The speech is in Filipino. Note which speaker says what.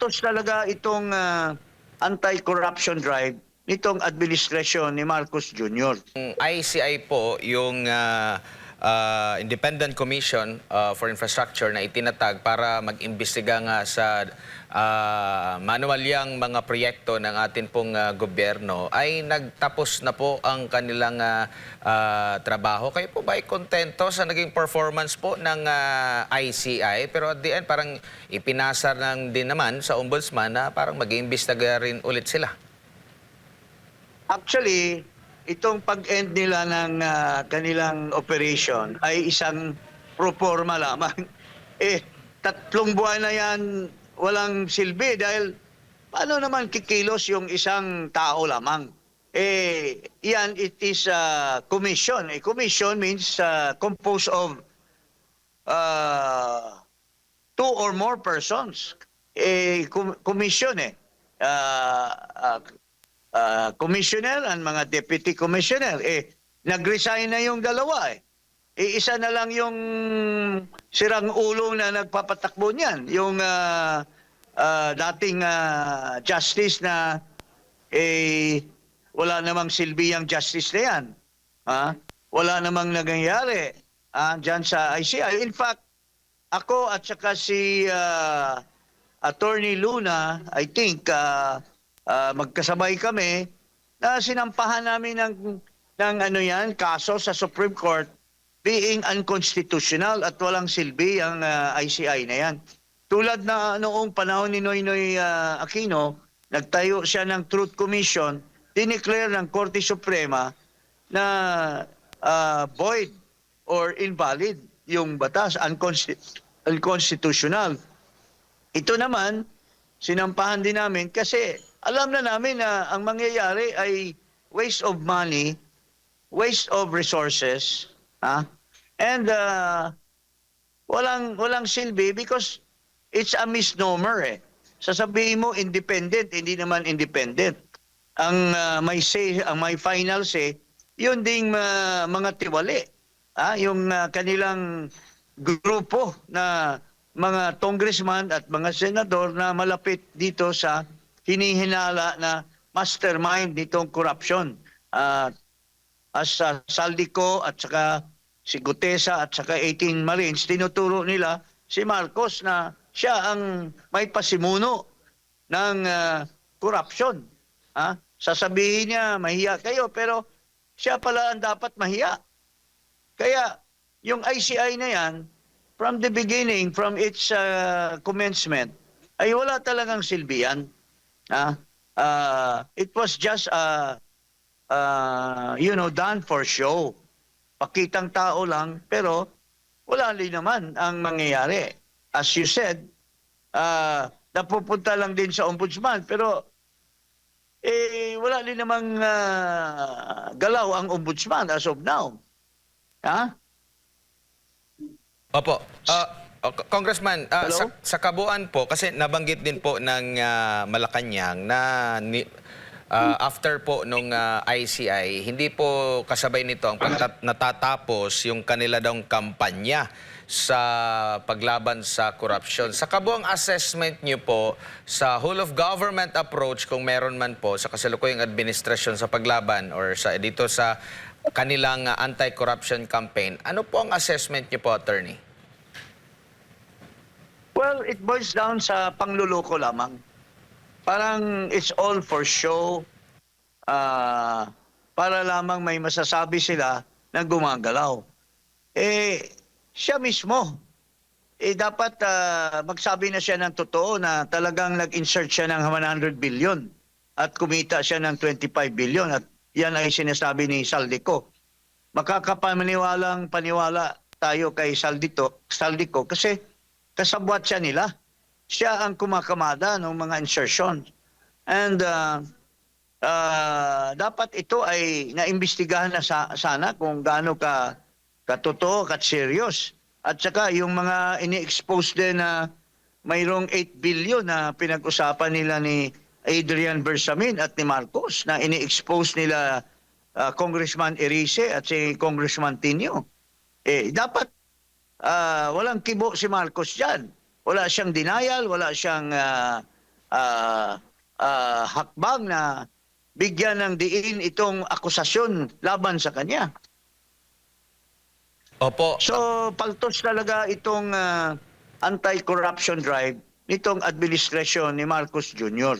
Speaker 1: gumastos talaga itong anti-corruption drive nitong administrasyon ni Marcos Jr.
Speaker 2: Yung ICI po, yung Independent Commission for Infrastructure na itinatag para mag-imbestiga nga sa manuwalyang mga proyekto ng atin pong gobyerno, ay nagtapos na po ang kanilang trabaho. Kayo po ba ay kontento sa naging performance po ng ICI? Pero at the end, parang ipinasar din naman sa ombudsman na parang mag-iimbestiga rin ulit sila.
Speaker 1: Actually, itong pag-end nila ng kanilang operation ay isang proforma lamang. 3 buwan na yan walang silbi dahil paano naman kikilos yung isang tao lamang? Yan, it is a commission. A commission means composed of 2 or more persons. Commission commissioner and mga deputy commissioner. Nag-resign na yung dalawa. Isa na lang yung sirang ulo na nagpapatakbo niyan. Yung dating justice na wala namang silbi ang justice na yan. Wala namang nangyayari dyan sa ICI. In fact, ako at saka si Attorney Luna, I think, magkasabay kami na sinampahan namin ng kaso sa Supreme Court being unconstitutional at walang silbi ang ICI na yan. Tulad na noong panahon ni Noynoy Aquino, nagtayo siya ng Truth Commission, dineclare ng Korte Suprema na void or invalid yung batas, unconstitutional. Ito naman, sinampahan din namin kasi alam na namin na ang mangyayari ay waste of money, waste of resources, and walang silbi because it's a misnomer. Sasabihin mo independent, hindi naman independent. Ang may say, ang may final say, yun ding mga tiwali. Yung kanilang grupo na mga congressman at mga senador na malapit dito sa hinihinala na mastermind nitong corruption. As Saldico at saka si Gutesa at saka 18 Marines, tinuturo nila si Marcos na siya ang may pasimuno ng corruption. Sasabihin niya, mahiya kayo, pero siya pala ang dapat mahiya. Kaya yung ICI na yan, from the beginning, from its commencement, ay wala talagang silbihan. It was just done for show. Pakitang tao lang, pero wala din naman ang mangyayari. As you said, napupunta lang din sa ombudsman, pero wala din namang galaw ang ombudsman as of now.
Speaker 2: Opo. Congressman, sa kabuuan po, kasi nabanggit din po ng Malacanang na after po nung ICI, hindi po kasabay nito ang natatapos yung kanila daw kampanya sa paglaban sa korupsyon. Sa kabuang assessment niyo po sa whole of government approach, kung meron man po sa kasalukuyang administrasyon sa paglaban or dito sa kanilang anti-corruption campaign, ano po ang assessment niyo po, Attorney?
Speaker 1: Well, it boils down sa pangluloko lamang. Parang it's all for show. Para lamang may masasabi sila na gumagalaw. Siya mismo, dapat magsabi na siya ng totoo na talagang nag-insert siya ng 100 billion at kumita siya ng 25 billion at yan ay sinasabi ni Saldico. Makakapaniwalang paniwala tayo kay Saldico kasi kasabwat siya nila. Siya ang kumakamada ng mga insertion. And dapat ito ay naimbestigahan na sana kung gaano katotoo, serious. At saka yung mga ini-expose din na mayroong 8 billion na pinag-usapan nila ni Adrian Bersamin at ni Marcos na ini-expose nila Congressman Erice at si Congressman Tinio. Dapat walang kibo si Marcos dyan. Wala siyang denial, wala siyang hakbang na bigyan ng diin itong akusasyon laban sa kanya.
Speaker 2: Opo.
Speaker 1: So, paltos talaga itong anti-corruption drive nitong administrasyon ni Marcos Jr.